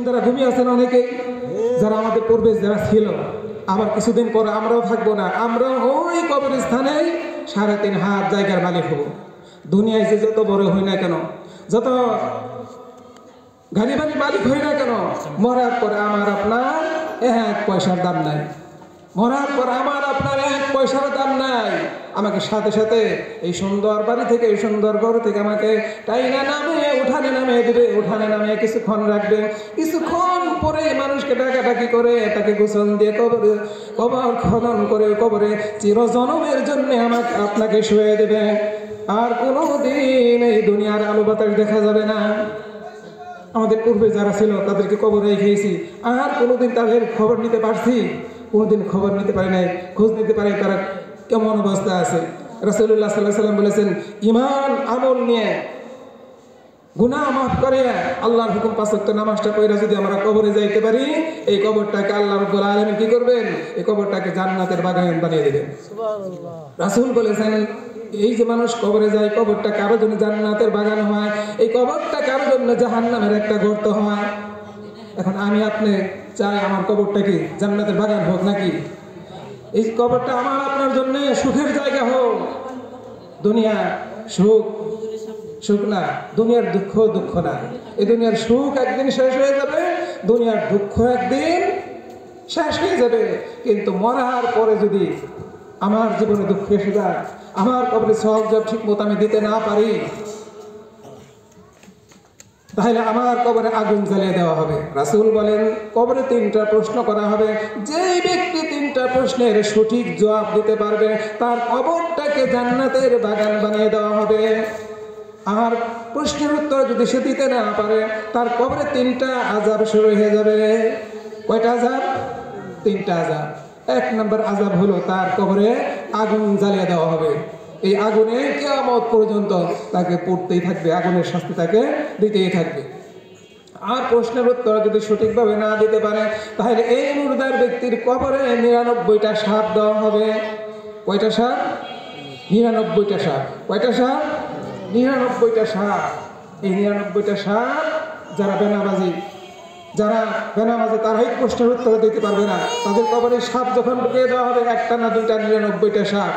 যারা ঘুমিয়ে আছেন অনেকে, যারা আমাদের পূর্বে যারা ছিল, আবার কিছুদিন পরে আমরাও থাকবো না, আমরা ওই কবরস্থানেই 3.5 হাত জায়গার মালিক হব। দুনিয়ায় যে যত বড় হই না কেন, যত গাড়ি বাড়ি মালিক হই না কেন, মরার পরে আমার আপনার 1 পয়সার দাম নাই। মরার পর আমার আপনার 1 পয়সার দাম নাই। আমাকে সাথে সাথে এই সুন্দর বাড়ি থেকে, এই সুন্দর ঘর থেকে আমাকে টাইনা নামে উঠানে নামে দেবে, উঠানে নামে কিছুক্ষণ রাখবে, কিছুক্ষণ পরে মানুষকে ডাকাডাকি করে তাকে গোসল দিয়ে কবর খনন করে কবরে চিরজনমের জন্য আমাকে আপনাকে শুয়ে দেবে। আর কোনো দিন এই দুনিয়ার আলো বাতাস দেখা যাবে না। আমাদের পূর্বে যারা ছিল তাদেরকে কবরে রেখেছি, আর কোনোদিন তাদের খবর নিতে পারছি? কোনোদিন খবর নিতে পারে নাই, খোঁজ নিতে পারে তারা কেমন অবস্থা আছে। রাসূলুল্লাহ সাল্লাল্লাহু আলাইহি ওয়াসাল্লাম বলেছেন, ইমান আমল নিয়ে গুনাহ মাফ করে আল্লাহর হুকুম 5 ওয়াক্ত নামাজটা পড়ে যদি আমরা কবরে যাইতে পারি, এই কবরটাকে আল্লাহ রাব্বুল আলামিন কি করবেন? এই কবরটাকে জান্নাতের বাগান বানিয়ে দিবেন। সুবহানাল্লাহ। রাসূল বলেছেন, এই যে মানুষ কবরে যায়, কবরটা কারোর জন্য জান্নাতের বাগান হয়, এই কবরটা কারোর জন্য জাহান্নামের একটা গর্ত হয়। এখন আমি আপনি চাই আমার কবরটা কি জান্নাতের বাগান হোক নাকি? এই কবরটা আমার আপনার জন্য সুখের জায়গা হোক। দুনিয়া সুখ না, দুনিয়ার দুঃখ না। এই দুনিয়ার সুখ একদিন শেষ হয়ে যাবে, দুনিয়ার দুঃখ একদিন শেষ হয়ে যাবে। কিন্তু মরার পরে যদি আমার জীবনে দুঃখ এসে যায়, আমার কবরে সওয়াব ঠিক মতো আমি দিতে না পারি, তাহলে আমার কবরে আগুন জ্বালিয়ে দেওয়া হবে। রাসূল বলেন, কবরে 3টা প্রশ্ন করা হবে। যেই ব্যক্তি 3টা প্রশ্নের সঠিক জবাব দিতে পারবে, তার কবরটাকে জান্নাতের বাগান বানিয়ে দেওয়া হবে। আর প্রশ্নের উত্তর যদি সে দিতে না পারে, তার কবরে 3টা আযাব শুরু হয়ে যাবে। কয়টা আযাব? 3টা আযাব। 1 নম্বর আযাব হলো তার কবরে আগুন জ্বালিয়ে দেওয়া হবে। এই আগুনে কিয়ামত পর্যন্ত তাকে পড়তেই থাকবে, আগুনের শাস্তি তাকে দিতেই থাকবে। আর প্রশ্নের উত্তর যদি সঠিকভাবে না দিতে পারে, তাহলে এই মুর্দার ব্যক্তির কবরে 99টা সাপ দেওয়া হবে। কয়টা সাপ? 99টা সাপ। কয়টা সাপ? 99টা সাপ। এই 99টা সাপ যারা বেনামাজি তারাই প্রশ্নের উত্তর দিতে পারবে না। তাদের কবরে সাপ যখন ঢুকিয়ে দেওয়া হবে, 1টা না 2টা, 99টা সাপ।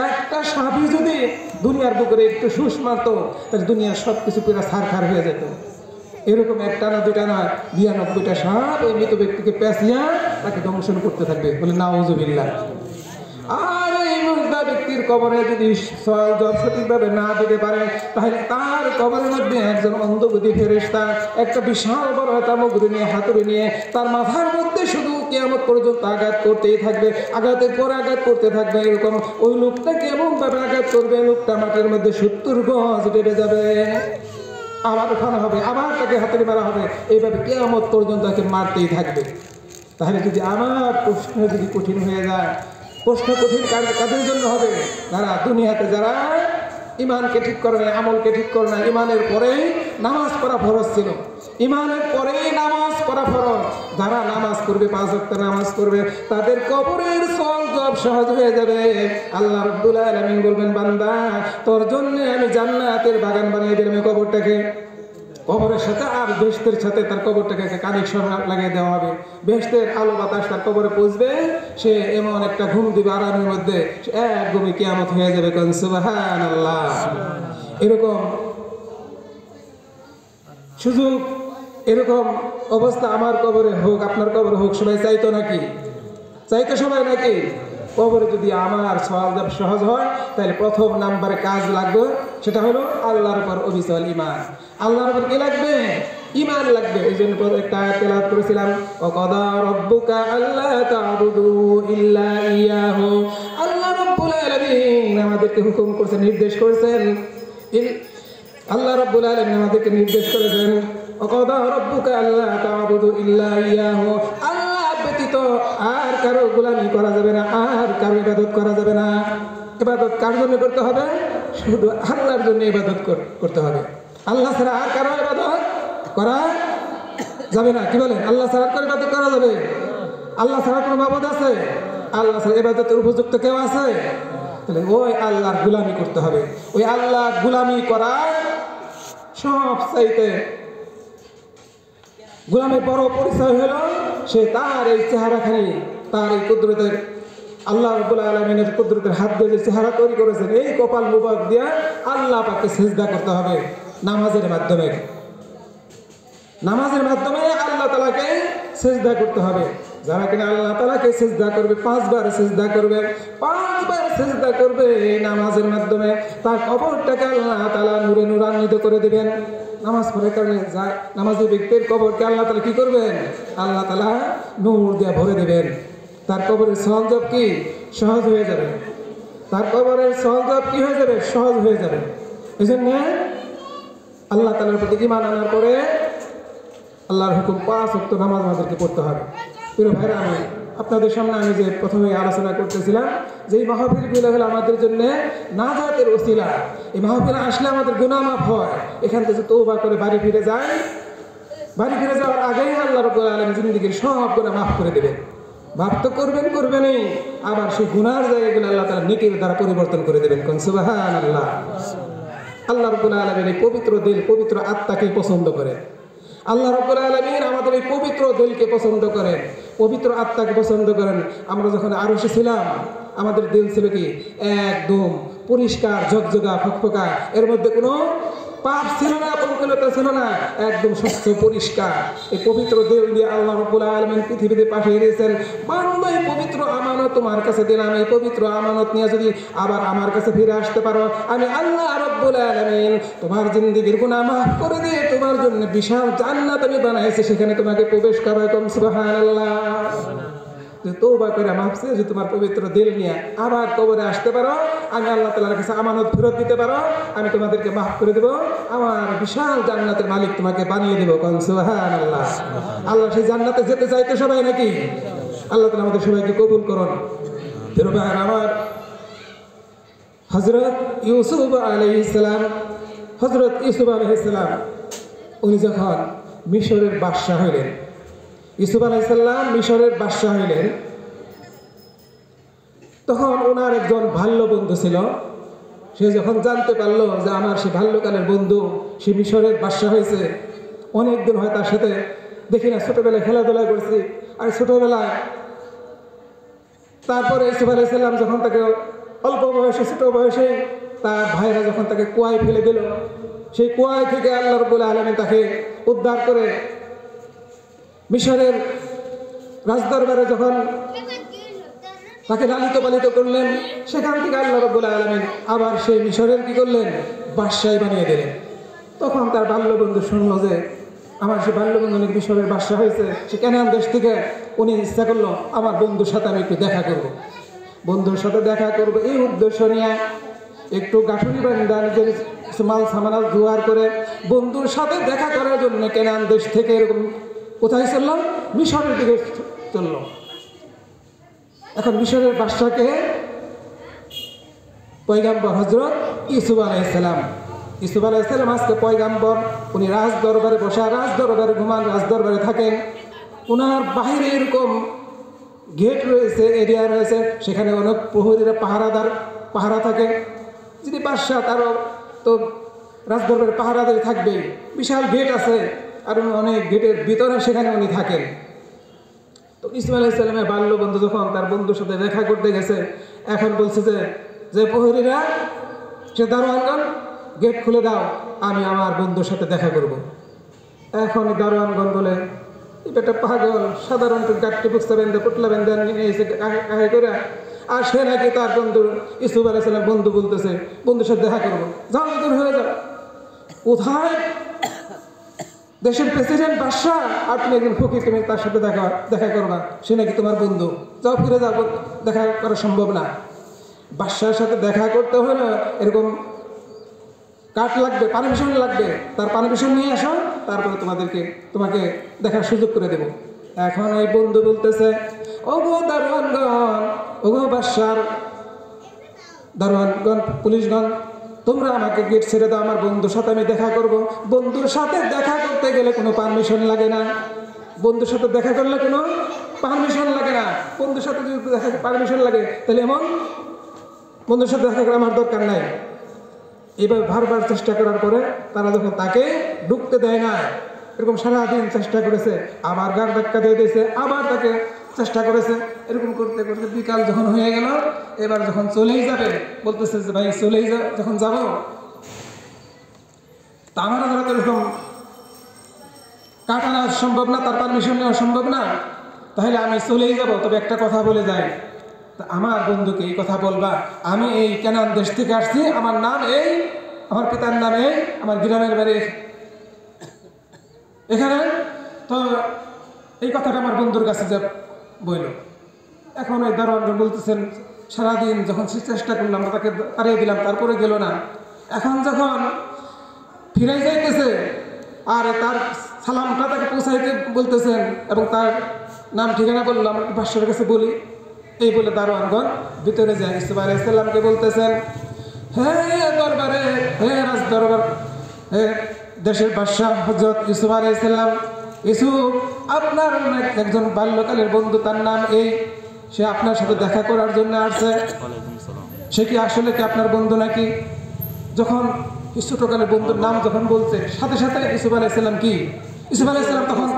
একটা সাপই যদি দুনিয়ার বুকে একটু শুষ মারতো, তাহলে দুনিয়ার সব কিছু পুরো ছারখার হয়ে যেত। এরকম 1টা না 2টা না 99টা সাপ এই মৃত ব্যক্তিকে পেঁচিয়া তাকে দংশন করতে থাকবে। বলে নাউযুবিল্লাহ। আর এই মুর্দা ব্যক্তির কবরে যদি জবাব সঠিকভাবে না দিতে পারে, তাহলে তার কবরের মধ্যে একজন অন্ধগতি ফেরেশতা একটা বিশাল বড় তামুগরি নিয়ে, হাতুড়ি নিয়ে তার মাথার মধ্যে শুধু কিয়ামত পর্যন্ত আঘাত করতেই থাকবে, আঘাতের পর আঘাত করতে থাকবে। এরকম ওই লোকটাকে এমনভাবে আঘাত করবে, লোকটা মাটির মধ্যে 70 গজ ডেবে যাবে। আবার ওখানে হবে, আবার তাকে হাতুড়ি মারা হবে। এইভাবে কিয়ামত পর্যন্ত তাকে মারতেই থাকবে। তাহলে যদি আমার প্রশ্ন যদি কঠিন হয়ে যায়, প্রশ্ন কঠিন কাদের জন্য হবে? যারা দুনিয়াতে যারা ইমানকে ঠিক করে না, আমলকে ঠিক করে না। ইমানের পরেই নামাজ পড়া ফরজ ছিল, ইমানের পরেই নামাজ পড়া ফরজ। যারা নামাজ করবে, 5 ওয়াক্ত নামাজ করবে, তাদের কবরের সওয়াব সহজ হয়ে যাবে। আল্লাহ রাব্বুল আলামিন বলবেন, বান্দা তোর জন্য আমি জান্নাতের বাগান বানিয়ে দিলাম। কবরটাকে কবরের সাথে আর বেহেশতের সাথে তার কবরটাকে কানেকশন লাগিয়ে দেওয়া হবে। বেহেশতের আলো বাতাস তার কবরে পৌঁছবে, সে এমন একটা ঘুম দিবে আরামের মধ্যে, এক ঘুমে কিয়ামত হয়ে যাবে। কোন সুবহানাল্লাহ। এরকম সুযোগ, এরকম অবস্থা আমার কবরে হোক, আপনার কবরে হোক। সবাই চাইতো নাকি? চাইতো সবাই নাকি? কবরে যদি আমার সওয়াব সহজ হয়, তাহলে প্রথম নাম্বারে কাজ লাগবে, সেটা হলো আল্লাহর উপর অবিচল ঈমান। আল্লাহর উপর কি লাগবে? ঈমান লাগবে। এই জন্য একটা আয়াত তেলাওয়াত করেছিলাম, ওয়াকাদা রাব্বুকা আল্লা তা'বুদু ইল্লা ইয়াহু। আল্লাহ রাব্বুল আলামিন আমাদেরকে হুকুম করেছেন, নির্দেশ করেছেন, আল্লাহ রাব্বুল আলামিন আমাদেরকে নির্দেশ করেছেন, ওয়াকাদা রাব্বুকা আল্লা তা'বুদু ইল্লা ইয়াহু। আল্লাহ ব্যতীত আর কারো গোলামি করা যাবে না, আর কারো ইবাদত করা যাবে না। ইবাদত কার জন্য করতে হবে? শুধু আল্লাহর জন্য ইবাদত করতে হবে। আল্লাহ ছাড়া আর কারো ইবাদত করা যাবে না। কি বলেন? আল্লাহ ছাড়া কারো ইবাদত করা যাবে? আল্লাহ ছাড়া কোনো মাবুদ আছে? আল্লাহ ছাড়া ইবাদতের উপযুক্ত কেউ আছে? তাহলে ওই আল্লাহর গোলামি করতে হবে। ওই আল্লাহর গোলামি করা সবচাইতে গোলামের বড় পরিচয় হলো সে তার এই চেহারাখানি, তার এই কুদরতের, আল্লাহ রাব্বুল আলামিনের কুদরতের হাত দিয়ে যে চেহারা তৈরি করেছেন, এই কপাল মুবারক দিয়ে আল্লাহ পাককে সিজদা করতে হবে নামাজের মাধ্যমে। নামাজের মাধ্যমে আল্লাহ তাআলাকে সিজদা করতে হবে। যারা কিনা আল্লাহ তাআলাকে সিজদা করবে, 5 বার সিজদা করবে, 5 বার সিজদা করবে এই নামাজের মাধ্যমে, তার কবরটাকে আল্লাহ তাআলা নূরে নূরান্বিত করে দিবেন। নামাজ পড়ার কারণে নামাজি ব্যক্তির কবরকে আল্লাহ তাআলা কি করবেন? আল্লাহ তাআলা নূর দিয়ে ভরে দেবেন। তার কবরের সওয়াব কি সহজ হয়ে যাবে, তার কবরের সওয়াব কি হয়ে যাবে? সহজ হয়ে যাবে। এই জন্য আল্লাহ তাআলার প্রতি ঈমান আনার পরে আল্লাহর হুকুম 5 ওয়াক্ত নামাজ আমাদেরকে পড়তে হবে। প্রিয় ভাইরা, আমি আপনাদের সামনে আমি যে প্রথমে আলোচনা করতেছিলাম যে এই মাহফিলগুলো হলো আমাদের জন্য নাজাতের ওসিলা। এই মাহফিলে আসলে আমাদের গুনাহ মাফ হয়। এখান থেকে তওবা করে বাড়ি ফিরে যায়, বাড়ি ফিরে যাওয়ার আগেই আল্লাহ রাব্বুল আলামিন জিন্দেগীর সব গুনাহ মাফ করে দেবেন। মাফ তো করবেনই, আবার সেই গুনার জায়গাগুলো আল্লাহ তাআলা নেকির দ্বারা পরিবর্তন করে দেবেন। কোন সুবহানাল্লাহ। আল্লাহ রাব্বুল আলামিন এই পবিত্র দিল, পবিত্র আত্মাকে পছন্দ করে। আল্লাহ রাব্বুল আলামিন আমাদের এই পবিত্র দিলকে পছন্দ করেন, পবিত্র আত্মাকে পছন্দ করেন। আমরা যখন আরশে ছিলাম আমাদের দিল ছিল কি একদম পরিষ্কার, ঝকঝকা, ফকফকা, এর মধ্যে কোনো পাপ ছিল না, পঙ্কিলতা ছিল না, একদম স্বচ্ছ পরিষ্কার। এই পবিত্র দিল দিয়ে আল্লাহ রাব্বুল আলামিন পৃথিবীতে পাঠিয়ে দিয়েছেন। বান্দা, এই পবিত্র আমানত তোমার কাছে দিলাম, এই পবিত্র আমানত নিয়ে যদি আবার আমার কাছে ফিরে আসতে পারো, আমি আল্লাহ রাব্বুল আলামিন তোমার জিন্দেগীর গুনাহ মাফ করে দিয়ে তোমার জন্য বিশাল জান্নাত আমি বানাইছি, সেখানে তোমাকে প্রবেশ করাইতাম। সুবহানাল্লাহ। তওবা করে মাফছে যে তোমার পবিত্র দিল নিয়ে আবার কবরে আসতে পারো, আমি আল্লাহ তাআলার কাছে আমানত ফেরত দিতে পারো, আমি তোমাদেরকে মাফ করে দেব, আমার বিশাল জান্নাতের মালিক তোমাকে বানিয়ে দেব। কোন সুবহানাল্লাহ। আল্লাহ সেই জান্নাতে যেতে চাইতে সবাই নাকি? আল্লাহ তাআলা আমাদের সবাইকে কবুল করুন। প্রিয় ভাই আমার, হযরত ইউসুফ আলাইহিস সালাম, হযরত ইউসুফ আলাইহিস সালাম উনি যখন মিশরের বাদশা হইলেন, ইউসুফ আলাইহিস সালাম মিশরের বাদশা হইলেন, তখন ওনার একজন ভাল্য বন্ধু ছিল। সে যখন জানতে পারলো যে আমার সে বাল্যকালের বন্ধু সে মিশরের বাদশা হয়েছে, অনেকদিন হয় তার সাথে দেখি না, ছোটবেলায় খেলাধুলা করছি, আর ছোটবেলায় তারপরে ইউসুফ আলাইহিস সালাম যখন তাকে অল্প বয়সে, ছোট বয়সে তার ভাইরা যখন তাকে কুয়ায় ফেলে দিল, সেই কুয়ায় থেকে আল্লাহ রাব্বুল আলামিন তাকে উদ্ধার করে মিশরের রাজদরবারে যখন তাকে লালিত পালিত করলেন, সেখান থেকে আল্লাহ রাব্বুল আলামিন আবার সেই মিশরের কি করলেন? বাদশাহী বানিয়ে দিলেন। তখন তার বাল্যবন্ধু শুনল যে আমার সে বাল্যবন্ধু অনেক মিশরের বাদশা হয়েছে, সে কেনান দেশ থেকে। উনি ইচ্ছা করলো আমার বন্ধুর সাথে আমি একটু দেখা করব, বন্ধুর সাথে দেখা করব, এই উদ্দেশ্য নিয়ে একটু গাঠুরি বান্ধা নিজের মাল সামানাল জোয়ার করে বন্ধুর সাথে দেখা করার জন্য কেনান দেশ থেকে এরকম কোথায় চললাম? মিশরের দিকে চলল। এখন মিশরের বাদশাকে পয়গাম্বর হযরত ইউসুফ আলাইহিস সালাম, ইউসুফ আলাইহিস সালাম আজকে পয়গাম্বর, উনি রাজ দরবারে বসা, রাজ দরবারে ঘুমান, রাজ দরবারে থাকেন। ওনার বাহিরে এরকম গেট রয়েছে, এরিয়া রয়েছে, সেখানে অনেক প্রহরীরা পাহারা থাকে। যিনি বাদশা তারও তো রাজদরবারে পাহারাদারি থাকবেই, বিশাল গেট আছে, আর অনেক গেটের ভিতরে সেখানে উনি থাকেন। তো ইউসুফ আলাইহিস সালামের বাল্য বন্ধু যখন তার বন্ধুর সাথে দেখা করতে গেছে, এখন বলছে যে প্রহরীরা, সে দারোয়ানগণ গেট খুলে দাও, আমি আমার বন্ধুর সাথে দেখা করব। এখন দারোয়ানগণ বলে এটা পাগল, সাধারণত গাঠটি বুঝতে বেঁধে পুটলা বেঁধে নিয়ে এসে কাহে করে, আর সে নাকি তার বন্ধু ইউসুফ আলাইহিস সালাম বন্ধু বলতেছে বন্ধুর সাথে দেখা করবো। যাও, দূর হয়ে যাও। কোথায় দেশের প্রেসিডেন্ট বাদশা, আর তুমি একজন ফকির, তুমি তার সাথে দেখা করবা, সে নাকি তোমার বন্ধু, যাও ফিরে যাও, দেখা করা সম্ভব না। বাদশার সাথে দেখা করতে হলে এরকম কার্ড লাগবে, পারমিশন লাগবে, তার পারমিশন নিয়ে আসো, তারপরে তোমাকে দেখার সুযোগ করে দেব। এখন এই বন্ধু বলতেছে, ওগো দারোয়ানগণ, ওগো বাদশার দারোয়ানগণ, পুলিশগণ, তোমরা আমাকে গেট ছেড়ে দাও, আমার বন্ধুর সাথে আমি দেখা করব। বন্ধুর সাথে দেখা করতে গেলে কোনো পারমিশন লাগে না, বন্ধুর সাথে দেখা করলে কোনো পারমিশন লাগে না। বন্ধুর সাথে যদি দেখা পারমিশন লাগে, তাহলে এমন বন্ধুর সাথে দেখা করা আমার দরকার নাই। এইভাবে বারবার চেষ্টা করার পরে তারা যখন তাকে ঢুকতে দেয় না, এরকম সারাদিন চেষ্টা করেছে, আবার গাড় ধাক্কা দিয়ে দিয়েছে, আবার তাকে চেষ্টা করেছে, এরকম করতে করতে বিকাল যখন হয়ে গেল, এবার যখন চলেই যাবে বলতেছে যে ভাই চলেই যখন যাব, তা আমার ধরা তো এরকম কাটানো সম্ভব না, তার পারমিশন নেওয়া সম্ভব না, তাহলে আমি চলেই যাব, তবে একটা কথা বলে যাই, তা আমার বন্ধুকে এই কথা বলবা আমি এই কেনান দেশ থেকে আসছি, আমার নাম এই, আমার পিতার নাম এই, আমার গ্রামের বাড়ি এখানে, তো এই কথাটা আমার বন্ধুর কাছে যে বইল। এখন ওই দারোয়ান বলতেছেন সারাদিন যখন চেষ্টা করলাম তাকে তাড়িয়ে দিলাম, তারপরে গেল না, এখন যখন ফিরে যাইতেছে আর তার সালামটা তাকে পৌঁছাইতে বলতেছেন এবং তার নাম ঠিকানা বললাম বাদশার কাছে বলি, এই বলে দারোয়ানগণ ভিতরে যায়। ইউসুফ আলাইহিস সালামকে বলতেছেন, হে দরবারে, হে রাজ দরবার, হে দেশের বাদশাহ হযরত ইউসুফ আলাইহিস সালাম, ইউসুফ আপনার একজন বাল্যকালের বন্ধু, তার নাম এই, সে আপনার সাথে দেখা করার জন্য আসছে, সে কি আসলে কি আপনার বন্ধু নাকি? যখন ছোটকালের বন্ধুর নাম যখন বলছে সাথে সাথে ইউসুফ আলাইহিস সালাম কি, ইউসুফ আলাইহিস সালাম তখন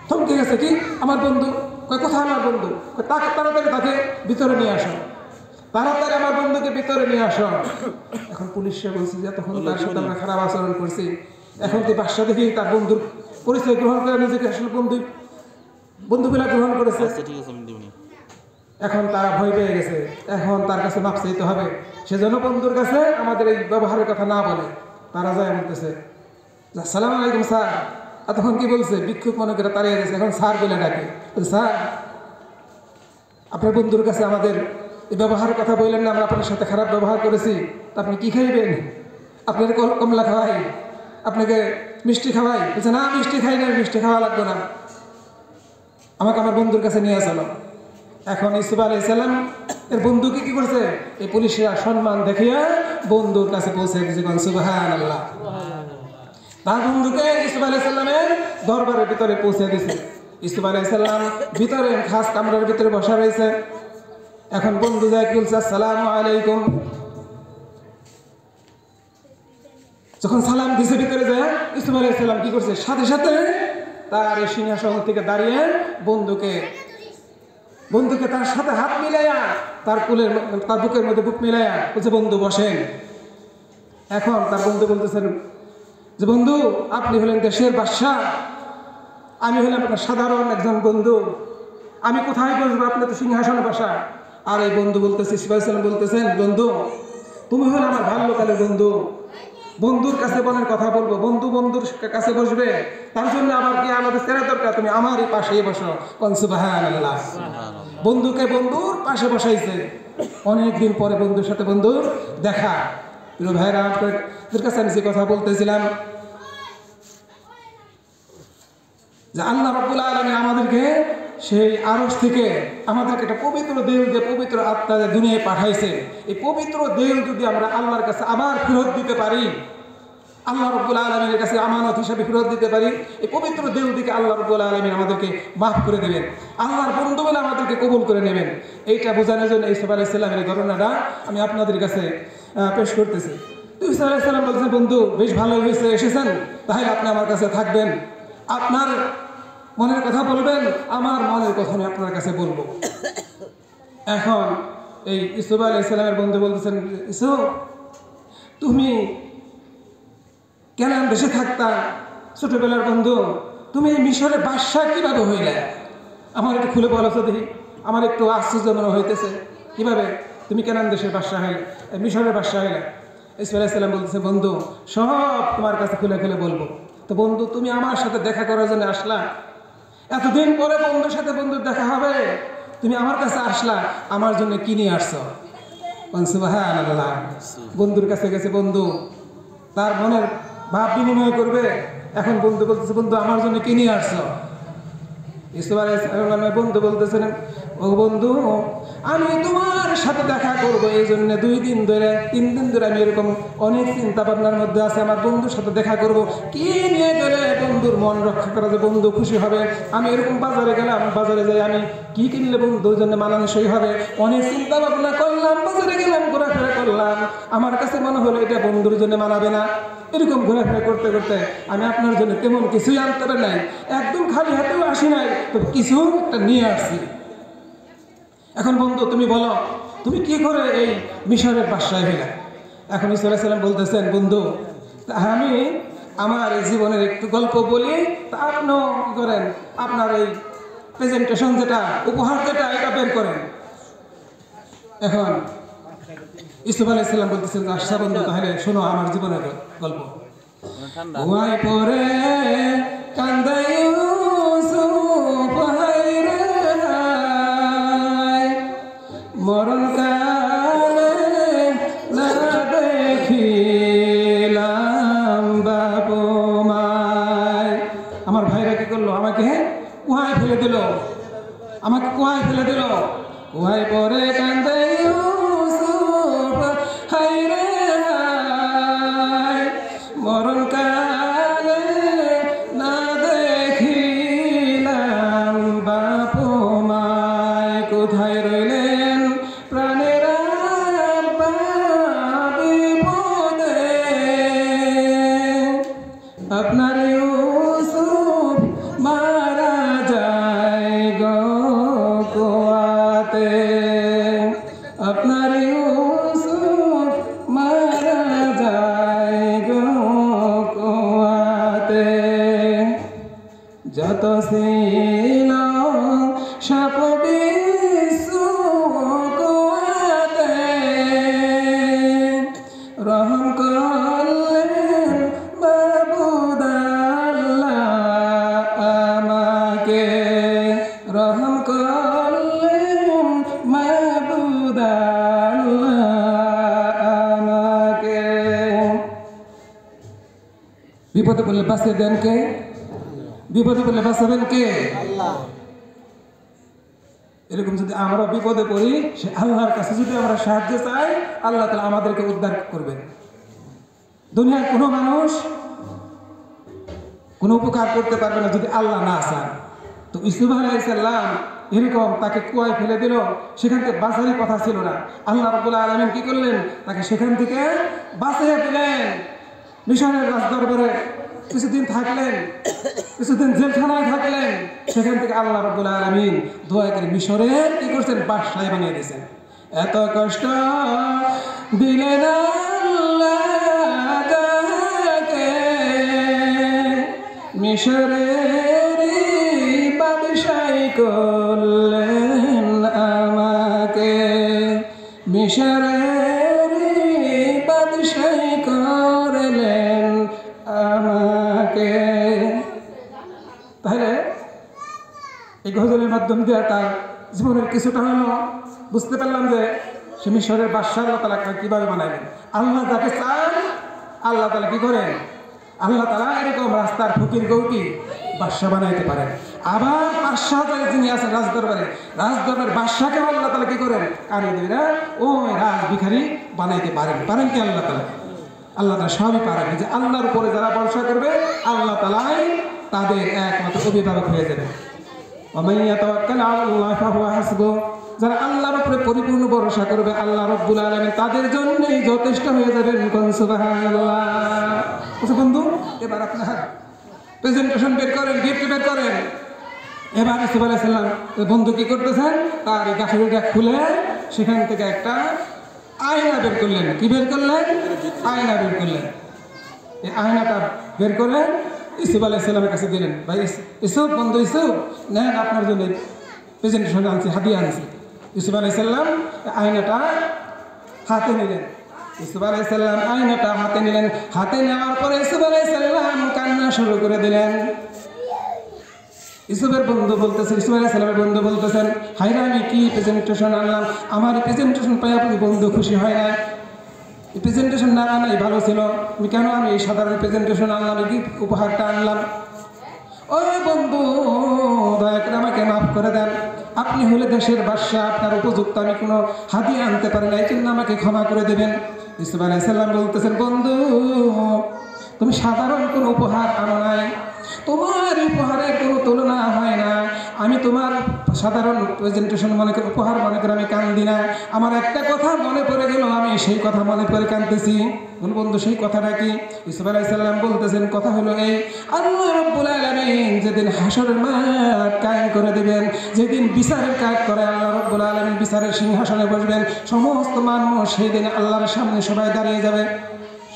থমকে গেছে, কি আমার বন্ধু, কোথায় আমার বন্ধু, তাকে তাড়াতাড়ি তাকে ভিতরে নিয়ে আসো, তাড়াতাড়ি আমার বন্ধুকে ভিতরে নিয়ে আসো। এখন পুলিশে বলছে যে তখন তার সাথে আমরা খারাপ আচরণ করছি, এখন তো বাদশা দেখি তার বন্ধুর পরিচয় গ্রহণ করে নিজেকে আসলে বন্ধুগুলা গ্রহণ করেছে, এখন তারা ভয় পেয়ে গেছে, এখন তার কাছে মাপ চাইতে হবে, সেজন্য বন্ধুর কাছে আমাদের এই ব্যবহারের কথা না বলে তারা যায় বলতেছে আসসালামু আলাইকুম স্যার, আর তখন কি বলছে বিক্ষোভ মনে করে তাড়িয়ে গেছে, এখন স্যার বলে ডাকে, স্যার আপনার বন্ধুর কাছে আমাদের এই ব্যবহারের কথা বললেন না, আমরা আপনার সাথে খারাপ ব্যবহার করেছি, তা আপনি কি খাইবেন, আপনার কমলা খাওয়াই, আপনাকে মিষ্টি খাওয়াই, বলছে না মিষ্টি খাই না, মিষ্টি খাওয়া লাগবে না, আমাকে আমার বন্ধুর কাছে নিয়ে চলো। এখন ইউসুফ আলাইহিস সালাম এর বন্ধুকে কি করছে, এই পুলিশরা সম্মান দেখিয়ে বন্ধুর কাছে পৌঁছে দিয়েছে, সুবহানাল্লাহ, তার বন্ধুকে ইউসুফ আলাইহিস সালামের দরবারের ভিতরে পৌঁছে দিয়েছে। ইউসুফ আলাইহিস সালাম ভিতরে খাস কামরার ভিতরে বসা রয়েছে, এখন বন্ধু যায় কি বলছে আসসালামু আলাইকুম, যখন সালাম দিছে ভিতরে যায় ইউসুফ আলাইহিস সালাম কি করছে, সাথে সাথে তার এই সিংহাসন থেকে দাঁড়িয়ে বন্ধুকে তার সাথে হাত মিলাইয়া তার বুকের মধ্যে বুক মিলাইয়া বলছে বন্ধু বসেন। এখন তার বন্ধু বলতেছেন যে বন্ধু আপনি হলেন দেশের বাদশা, আমি হলাম আপনার সাধারণ একজন বন্ধু, আমি কোথায় বসবো, আপনি তো সিংহাসনে বসা। আর এই বন্ধু বলতেছে ইউসুফ আলাইহিস সালাম বলতেছেন বন্ধু তুমি হলে আমার বাল্যকালের বন্ধু, বন্ধুর কাছে মনের কথা বলবো, বন্ধুর কাছে বসবে, তার জন্য আমার কি আমাদের সেরা দরকার, তুমি আমারই পাশেই বসো, সুবহানাল্লাহ। বন্ধুকে বন্ধুর পাশে বসাইছে, অনেকদিন পরে বন্ধুর সাথে বন্ধুর দেখা। প্রিয় ভাইরা আপনাদের কাছে আমি যে কথা বলতেছিলাম যে আল্লাহ রাব্বুল আলামিন আমাদেরকে সেই আরশ থেকে আমাদেরকে একটা পবিত্র দেহ দিয়ে পবিত্র আত্মা দুনিয়ায় পাঠাইছে, এই পবিত্র দেহ যদি আমরা আল্লাহর কাছে আবার ফেরত দিতে পারি, আল্লাহ রাব্বুল আলামিনের কাছে আমানত হিসাবে ফেরত দিতে পারি, এই পবিত্র দেহ থেকে আল্লাহ রাব্বুল আলামিন আমাদেরকে মাফ করে দেবেন, আল্লাহর বন্ধু বলে আমাদেরকে কবুল করে নেবেন। এইটা বোঝানোর জন্য ইউসুফ আলাইহিস সালামের এই ঘটনাটা আমি আপনাদের কাছে পেশ করতেছি। ইউসুফ আলাইহিস সালাম বলছেন বন্ধু বেশ ভালো হয়েছে এসেছেন, তাহলে আপনি আমার কাছে থাকবেন, আপনার মনের কথা বলবেন, আমার মনের কথা আমি আপনার কাছে বলবো। এখন এই ইউসুফ আলাইহিস সালামের বন্ধু বলতেছেন ইউসুফ তুমি কেন দেশে থাকতা, ছোটবেলার বন্ধু, তুমি মিশরের বাদশা কিভাবে হইলে, আমার একটু খুলে বলো তো দেখি, আমার একটু আশ্চর্য মনে হইতেছে, কিভাবে তুমি কেন দেশের বাদশা হইলে, মিশরের বাদশা হইলে। ইউসুফ আলাইহিস সালাম বলতেছে বন্ধু সব তোমার কাছে খুলে খুলে বলবো। তো বন্ধু তুমি আমার সাথে দেখা করার জন্য আসলা, এতদিন পরে বন্ধুর সাথে বন্ধুর দেখা হবে, তুমি আমার কাছে আসলা, আমার জন্য কি নিয়ে আসছো, সুবহানাল্লাহ। বন্ধুর কাছে গেছে, বন্ধু তার মনের ভাব বিনিময় করবে, এখন বন্ধু বলতেছে বন্ধু আমার জন্য কি নিয়ে আসছো। ইউসুফ আলাইহিস সালামের বন্ধু বলতেছেন ও বন্ধু আমি তোমার সাথে দেখা করব, এই জন্য 2 দিন ধরে 3 দিন ধরে আমি এরকম অনেক চিন্তা ভাবনার মধ্যে আছে, আমার বন্ধুর সাথে দেখা করব, কি নিয়ে গেলে বন্ধুর মন রক্ষা করা যায়, বন্ধু খুশি হবে, আমি এরকম বাজারে গেলাম, বাজারে যাই আমি কি কিনলে বন্ধুর জন্য মানানসই হবে, অনেক চিন্তা ভাবনা করলাম, বাজারে গেলাম, ঘোরাফেরা করলাম, আমার কাছে মনে হলো এটা বন্ধুর জন্য মানাবে না, এরকম ঘোরাফেরা করতে করতে আমি আপনার জন্য তেমন কিছুই আনতে পারি নাই, একদম খালি হাতেও আসি নাই, তবে কিছু একটা নিয়ে আসছি। এখন বন্ধু তুমি বলো, তুমি কি করে এই মিশরের বাদশাহ হইলে? এখন ঈসা আলাইহিস সালাম বলতেছেন, বন্ধু আমি আমার এই জীবনের একটু গল্প বলি, তা আপনিও কি করেন, আপনার এই প্রেজেন্টেশন যেটা, উপহার যেটা, এটা বের করেন। এখন ঈসা আলাইহিস সালাম বলতেছেন, আচ্ছা বন্ধু তাহলে শোনো আমার জীবনের গল্প। ওয়াই পরে কান্দে ইউসুফ হায়রে হায়, মরণ কালে না দেখিলাম বাবু মায়। আমার ভাইরা কি করলো, আমাকে কুয়ায় ফেলে দিল, আমাকে কুয়ায় ফেলে দিল। কুয়ায় পরে কান্দে ইউসুফ হায়রে হায়, মরণ কালে না দেখিলাম বাপু মায়। কোথায় রইলেন প্রাণের বিপদে, আপনার ইউসুফ মারা যায় গো কুয়াতে, আপনার ইউসুফ মারা যায় গো কুয়াতে। যত ছিল সাপ বিচ্ছু কুয়াতে, রহম করলেন মাবুদ আল্লাহ আমাকে, রহম করলেন মাবুদ আল্লাহ আমাকে। বিপদে পড়লে বাঁচিয়ে দেন কে? বিপদে পড়লে বাঁচাবেন কে? আল্লাহ। এরকম যদি আমরা বিপদে পড়ি, সে আল্লাহর কাছে যদি আমরা সাহায্য চাই, আল্লাহ তাআলা আমাদেরকে উদ্ধার করবেন। দুনিয়ার কোনো মানুষ কোনো উপকার করতে পারবে না যদি আল্লাহ না চান। তো ইউসুফ আলাইহিস সালাম এরকম তাকে কুয়ায় ফেলে দিল, সেখান থেকে বাঁচারই কথা ছিল না। আল্লাহ রাব্বুল আলামিন কি করলেন, তাকে সেখান থেকে বাঁচিয়ে দিলেন। মিশরের রাজদরবারে কিছুদিন থাকলেন, কিছুদিন জেলখানায় থাকলেন। সেখান থেকে আল্লাহ রাব্বুল আলামিন দোয়া করে মিশরের কি করছেন, বাদশাহ বানিয়ে দিয়েছেন। এত কষ্ট দিলেন আল্লাহ যাকে, মিশরের বাদশাহ করলেন আমাকে, মিশরের বাদশাহ করলেন আমাকে। তাহলে এই গজলের মাধ্যম দিয়ে তার জীবনের কিছুটা হলো বুঝতে পারলাম যে সে মিশরের বাদশাহ আল্লাহ তাআলা কিভাবে বানাইলেন। আল্লাহ যাকে চান আল্লাহ তাআলা কি করেন, আল্লাহ তাআলা এরকম রাস্তার ফকির গৌকি বাদশাহ বানাইতে পারেন। আবার বাদশাহ যিনি আছেন রাজদরবারে, রাজদরবারের বাদশাহকে আল্লাহ তাআলা কি করেন, কারিগররা ওই রাজ ভিখারি বানাইতে পারেন কি আল্লাহ তাআলা? আল্লাহ তাআলা সবই পারেন। যে আল্লাহর উপরে যারা ভরসা করবে আল্লাহ তাআলাই তাদের একমাত্র অভিভাবক হয়ে যাবে। ওয়ামান ইয়াতাওয়াক্কাল আলাল্লাহি ফাহুয়া হাসবুহ, যারা আল্লাহর উপরে পরিপূর্ণ ভরসা করবে আল্লাহ রাব্বুল আলামিন তাদের জন্যই যথেষ্ট হয়ে যাবেন। কোন সুবহানাল্লাহ। আচ্ছা বন্ধু, এবার আপনার প্রেজেন্টেশন বের করেন, গিফট বের করেন। এবার ইউসুফ আলাইহিস সালাম বন্ধু কি করতেছেন, তার এই গাছেরটা খুলে সেখান থেকে একটা আয়না বের করলেন। কি বের করলেন? আয়না বের করলেন। এই আয়নাটা বের করে ইউসুফ আলাইহিস সালামের কাছে দিলেন। ভাই ইউসুফ, বন্ধু ইউসুফ, নেন আপনার জন্য প্রেজেন্টেশন আনছি, হাদিয়া আনছি। ইউসুফ আলাইহিস সালাম আয়নাটা হাতে নিলেন। ইউসুফ আলাইহিস সালাম আয়নাটা হাতে নিলেন। হাতে নেওয়ার পরে ইউসুফ আলাইহিস সালাম কান্না শুরু করে দিলেন। ইউসুফের বন্ধু বলতেছেন, ইউসুফ আলাইহিস সালামের বন্ধু বলতেছেন, হায়রে আমি কি প্রেজেন্টেশন আনলাম, আমার প্রেজেন্টেশন পাই আপনি বন্ধু খুশি হয় না? এই প্রেজেন্টেশন না আনাই ভালো ছিল, কেন আমি এই সাধারণ প্রেজেন্টেশন আনলাম, এই উপহারটা আনলাম। ওই বন্ধু দয়া করে আমাকে মাফ করে দেন, আপনি হলে দেশের বাদশাহ, আপনার উপযুক্ত আমি কোনো হাদিয়া আনতে পারি না, এই জন্য আমাকে ক্ষমা করে দেবেন। ইউসুফ আলাইহিস সালাম বলতেছেন, বন্ধু তুমি সাধারণ কোনো উপহার আনো নাই, তোমার উপহারের কোনো তুলনা হয় না। আমি তোমার সাধারণ প্রেজেন্টেশন মনে করে, উপহার মনে করে আমি কান্দি না। আমার একটা কথা মনে পড়ে গেল, আমি সেই কথা মনে করে কাঁদতেছি। বন্ধু সেই কথাটা কি? ইউসুফ আলাইহিস সালাম বলতেছেন কথা হলো এই, আল্লাহ রাব্বুল আলামিন যেদিন হাসরের মাঠ কায়েম করে দিবেন, যেদিন বিচারের কাজ করে আল্লাহ রাব্বুল আলামিন বিচারের সিংহাসনে বসবেন, সমস্ত মানুষ সেই দিন আল্লাহর সামনে সবাই দাঁড়িয়ে যাবে।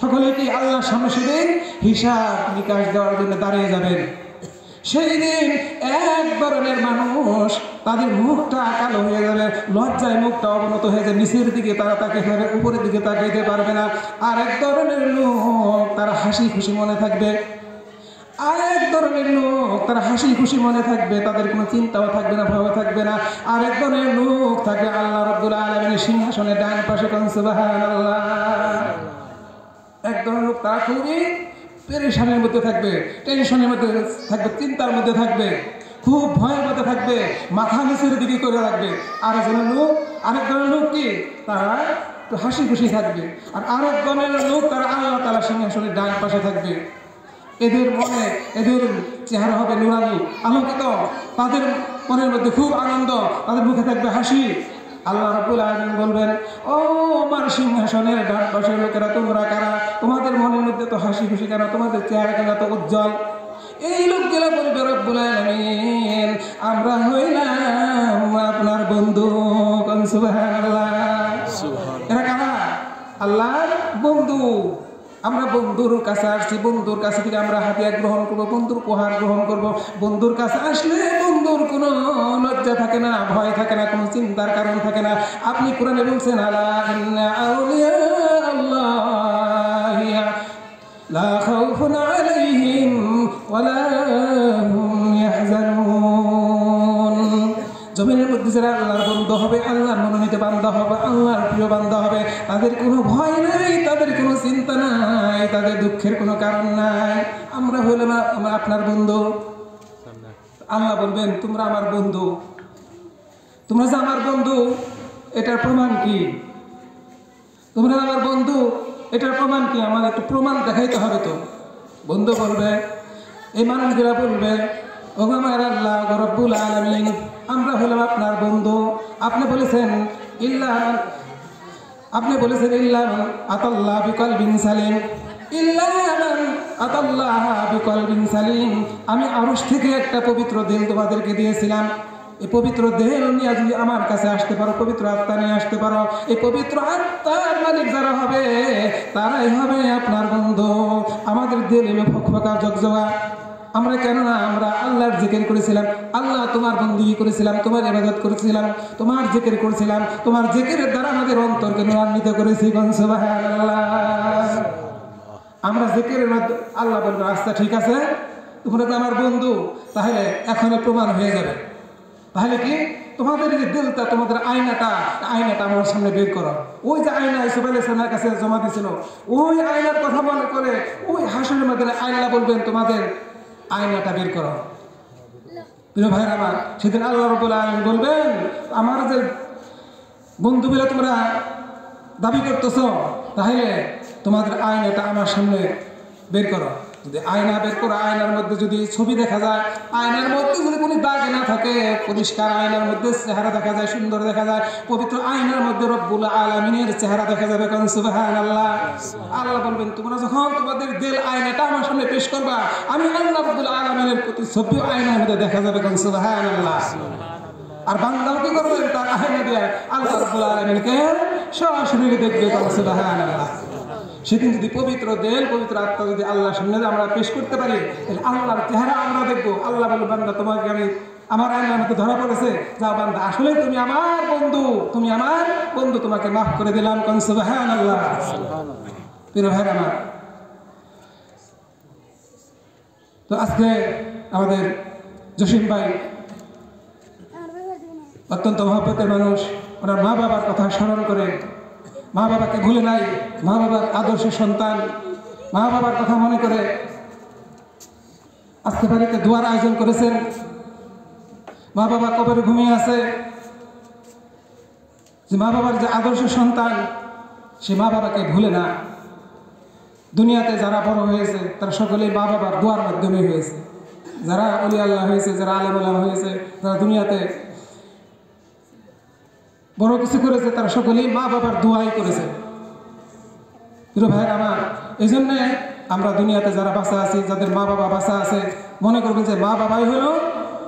সকলে কি আল্লাহর সামনে সেদিন হিসাব নিকাশ দেওয়ার জন্য দাঁড়িয়ে যাবেন। সেই দিন এক ধরনের মানুষ তাদের মুখটা কালো হয়ে যাবে, লজ্জায় মুখটা অবনত হয়ে যায়, নিচের দিকে তারা তাকিয়ে থাকবে, উপরের দিকে তাকাইতে পারবে না। আর এক ধরনের লোক তারা হাসি খুশি মনে থাকবে, আর এক ধরনের লোক তারা হাসি খুশি মনে থাকবে, তাদের কোনো চিন্তাও থাকবে না, ভয় থাকবে না। আর এক ধরনের লোক থাকবে আল্লাহ রাব্বুল আলামিনের সিংহাসনে ডান পাশে, কোন সুবহানাল্লাহ। এক ধরনের লোক তারা খুবই পেরেশানির মধ্যে থাকবে, টেনশনের মধ্যে থাকবে, চিন্তার মধ্যে থাকবে, খুব ভয়ের মধ্যে থাকবে, মাথা নিচের দিকে করে রাখবে। আর একজনের লোক, আরেক ধরনের লোক কি তারা একটু হাসি খুশি থাকবে। আর আরেক ধরনের লোক তারা আল্লাহ তাআলার সিংহাসনের ডান পাশে থাকবে। এদের মনে, এদের চেহারা হবে নুরানি, আলোকিত, তাদের মনের মধ্যে খুব আনন্দ, তাদের মুখে থাকবে হাসি। আল্লাহ রাব্বুল আলামিন বলবেন, ও আমার সিংহাসনের ডান পাশের লোকেরা, তোমরা কারা? তোমাদের মনের মধ্যে তো হাসি খুশি কেন? তোমাদের চেহারা কেন তো উজ্জ্বল? এই লোকগুলো বলবে রব্বুল আলামিন, আমরা হইলাম আপনার বন্ধু। সুবহানাল্লাহ। এরা কারা? আল্লাহর বন্ধু। আমরা বন্ধুর কাছে আসছি, বন্ধুর কাছে থেকে আমরা হাতিয়া গ্রহণ করবো, বন্ধুর উপহার গ্রহণ করব। বন্ধুর কাছে আসলে বন্ধুর কোনো লজ্জা থাকে না, ভয় থাকে না, কোনো চিন্তার কারণ থাকে না। আপনি কোরআনে বলছেন, আলা ইন্না আউলিয়া আল্লাহি লা খাউফুন আলাইহিম ওয়ালা হুম ইয়াহজানুন। জমিনের মধ্যে যারা আল্লাহর বন্ধু হবে, আল্লাহর মনোনীত বান্দা হবে, আল্লাহর প্রিয় বান্দা হবে, তাদের কোনো ভয় নাই, তাদের কোনো চিন্তা নাই, তাদের দুঃখের কোনো কারণ নাই। আমরা হইলাম আপনার বন্ধু। আল্লাহ বলবেন, তোমরা আমার বন্ধু, তোমরা যে আমার বন্ধু এটার প্রমাণ কি? তোমরা আমার বন্ধু এটার প্রমাণ কি? আমার একটু প্রমাণ দেখাইতে হবে তো। বন্ধু বলবে, এই মানুষগুলা বলবে, ও আমার আল্লাহ রব্বুল আলামিন, আমরা হলাম আপনার বন্ধু। আপনি বলেছেন ইল্লা আতাল্লাহ বিকলবিন সালিম, ইল্লা আতাল্লাহ বিকলবিন সালিম। আমি আরশ থেকে একটা পবিত্র দিল তোমাদেরকে দিয়েছিলাম। এই পবিত্র দেহ নিয়ে যদি আমার কাছে আসতে পারো, পবিত্র আত্মা নিয়ে আসতে পারো, এই পবিত্র আত্মার মালিক যারা হবে তারাই হবে আপনার বন্ধু। আমাদের দিল এলো ফকফকা ঝকঝকা। আমরা কেননা আমরা আল্লাহর জিকির করেছিলাম, আল্লাহ তোমার বন্দেগী করেছিলাম, তোমার ইবাদত করেছিলাম, তোমার জিকির করেছিলাম, তোমার জিকিরের দ্বারা আমাদের অন্তরকে নূরান্বিত করেছি। সুবহানাল্লাহ। আমরা জিকিরের মাধ্যমে আল্লাহ বলবে, আচ্ছা ঠিক আছে, তোমরা তো আমার বন্ধু, তাহলে এখনই প্রমাণ হয়ে যাবে। তাহলে কি? তোমাদের যে দিলটা, তোমাদের আয়নাটা আমার সামনে বের করো। ওই যে আয়না ইউসুফ আলাইহিস সালামের কাছে জমা দিয়েছিল, ওই আয়নার কথা মনে করে ওই হাসরের ময়দানে আল্লাহ বলবেন, তোমাদের আয়নাটা বের করো। প্রিয় ভাইরা আমার, সেদিন আল্লাহ রাব্বুল আলামিন বলবেন, আমার যে বন্ধুগুলো তোমরা দাবি করতেছ, তাহলে তোমাদের আয়নাটা আমার সামনে বের করো। যদি আয়না বের করো, আয়নার মধ্যে যদি ছবি দেখা যায়, আয়নার মধ্যে যদি কোনো দাগ না থাকে, পরিষ্কার আয়নার মধ্যে চেহারা দেখা যায়, সুন্দর দেখা যায়, পবিত্র আয়নার মধ্যে রব্বুল আলামিনের চেহারা দেখা যাবে। কারণ সুবহানাল্লাহ। আল্লাহ বলবেন, তোমরা যখন তোমাদের দিল আয়নাটা আমার সামনে পেশ করবা, আমি আল্লাহ রব্বুল আলামিনের প্রতি ছবি আয়নার মধ্যে দেখা যাবে। কারণ সুবহানাল্লাহ। আর বান্দাও কি করবেন? তার আয়না দিয়ে আল্লাহ রব্বুল আলামিনকে সরাসরি দেখবে। কারণ সুবহানাল্লাহ। সেদিন যদি পবিত্র দেল, পবিত্র আত্মা যদি আল্লাহর সামনে আমরা পেশ করতে পারি, তাহলে আল্লাহর চেহারা আমরা দেখবো। আল্লাহ বলবে, বান্দা তোমাকে আমি আমার আয়নার মধ্যে ধরা পড়েছে, যাও বান্দা, আসলে তুমি আমার বন্ধু, তুমি আমার বন্ধু, তোমাকে মাফ করে দিলাম। কোন সুবহানাল্লাহ। প্রিয় ভাইরা আমার, তো আজকে আমাদের জসিম ভাই অত্যন্ত মহব্বতের মানুষ, ওনার মা বাবার কথা স্মরণ করে, মা বাবাকে ভুলে নাই, মা বাবার আদর্শের সন্তান, মা বাবার কথা মনে করে আজকে বাড়িতে দোয়ার আয়োজন করেছেন। মা বাবা কবরে ঘুমিয়ে আছে, যে মা বাবার যে আদর্শের সন্তান, সে মা বাবাকে ভুলে না। দুনিয়াতে যারা বড় হয়েছে তারা সকলেই মা বাবার দোয়ার মাধ্যমে হয়েছে। যারা ওলি আল্লাহ হয়েছে, যারা আলেম ওলামা হয়েছে, যারা দুনিয়াতে বড় কিছু করেছে, তারা সকলেই মা বাবার দোয়াই করেছে। প্রিয় ভাই আমার, এই জন্যে আমরা দুনিয়াতে যারা বাঁচা আছি, যাদের মা বাবা বাঁচা আছে, মনে করবেন যে মা বাবাই হলো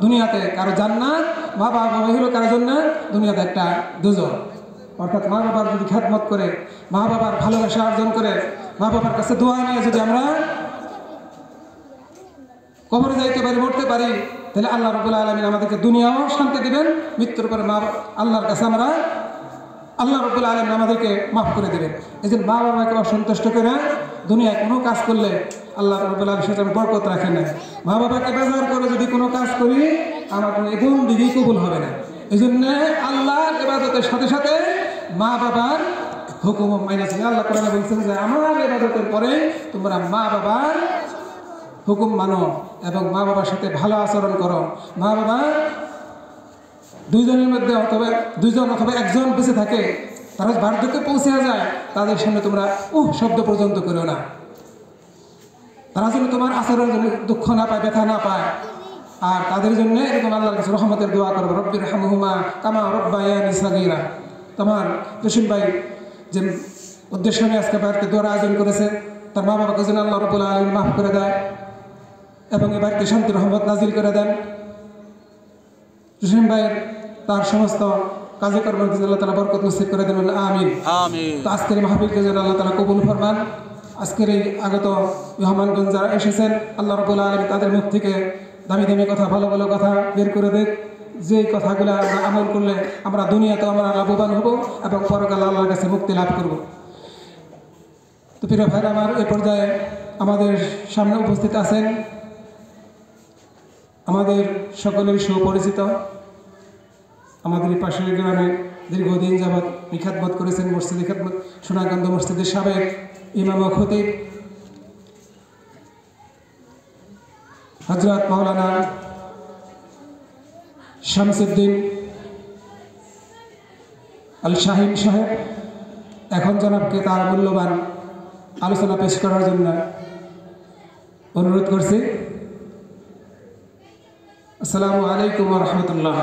দুনিয়াতে কারো জান্নাত, মা বাবাই হলো কারো জন্য দুনিয়াতে একটা দুজক। অর্থাৎ মা বাবার যদি খেদমত করে, মা বাবার ভালোবাসা অর্জন করে, মা বাবার কাছে দোয়া নিয়ে যদি আমরা কবরে যাইতে পারি, মরতে পারি, তাহলে আল্লাহ রাব্বুল আলামিন আমাদেরকে দুনিয়াও শান্তি দিবেন, মৃত্যুর পরে আল্লাহর কাছে আমরা আল্লাহ রাব্বুল আলামিন আমাদেরকে মাফ করে দেবেন। এই যে মা বাবাকে অসন্তুষ্ট করে দুনিয়ায় কোনো কাজ করলে আল্লাহ রাব্বুল আলামিন সেটা বরকত রাখে না। মা বাবাকে বেজার করে যদি কোনো কাজ করি, আমার কোনো একদম দিকেই কবুল হবে না। এই জন্যে আল্লাহর ইবাদতের সাথে সাথে মা বাবার হুকুম মাইনা ছিল। আল্লাহ কোরআনে বলছেন যে আমার ইবাদতের পরে তোমরা মা বাবার হুকুম মানো এবং মা বাবার সাথে ভালো আচরণ করো। মা বাবা দুইজনের মধ্যে অথবা দুইজন অথবা একজন বেঁচে থাকে, তারা বার্ধক্যে পৌঁছে যায়, তাদের সামনে তোমরা শব্দ পর্যন্ত করো না। তারা যেন তোমার আচরণের জন্য দুঃখ না পায়, ব্যথা না পায়। আর তাদের জন্য এরকম আল্লাহর কাছে রহমতের দোয়া করবে, রব্বির হামহুমা কামা রব্বায়ানি সাগীরা। তোমার জসিম ভাই যে উদ্দেশ্য নিয়ে আজকে বাড়িতে দোয়ার আয়োজন করেছে, তার মা বাবাকে যেন আল্লাহ রাব্বুল আলামিন মাফ করে দেয় এবং এ বাড়িতে শান্তি রহমত নাজিল করে দেন। জসিম ভাইয়ের তার সমস্ত কাজকর্মের আল্লাহ তাআলা বরকত নসিব করে দেন, আমিন। তো আজকের মাহফিলকে যেন আল্লাহ তাআলা কবুল ফরমান। আজকের এই আগত মেহমানগঞ্জ যারা এসেছেন, আল্লাহ রাব্বুল আলামিন তাদের মুখ থেকে দামি দামি কথা, ভালো ভালো কথা বের করে দেখ। যেই কথাগুলো আমরা আমল করলে আমরা দুনিয়াতেও আমরা লাভবান হব এবং পরকালে আল্লাহর কাছে মুক্তি লাভ করব। তো প্রিয় ভাইরা আমার, এ পর্যায়ে আমাদের সামনে উপস্থিত আছেন আমাদের সকলের সুপরিচিত, আমাদের পাশের গ্রামে দীর্ঘদিন যাবৎ খিদমত করেছেন মসজিদে খিদমত, সোনাকান্দ মসজিদের সাবেক ইমাম ও খতিব হযরত মাওলানা শামসুদ্দিন আল শাহিন সাহেব এখন জনাবকে তার মূল্যবান আলোচনা পেশ করার জন্য অনুরোধ করছি। আসসালামু আলাইকুম ওয়া রাহমাতুল্লাহ।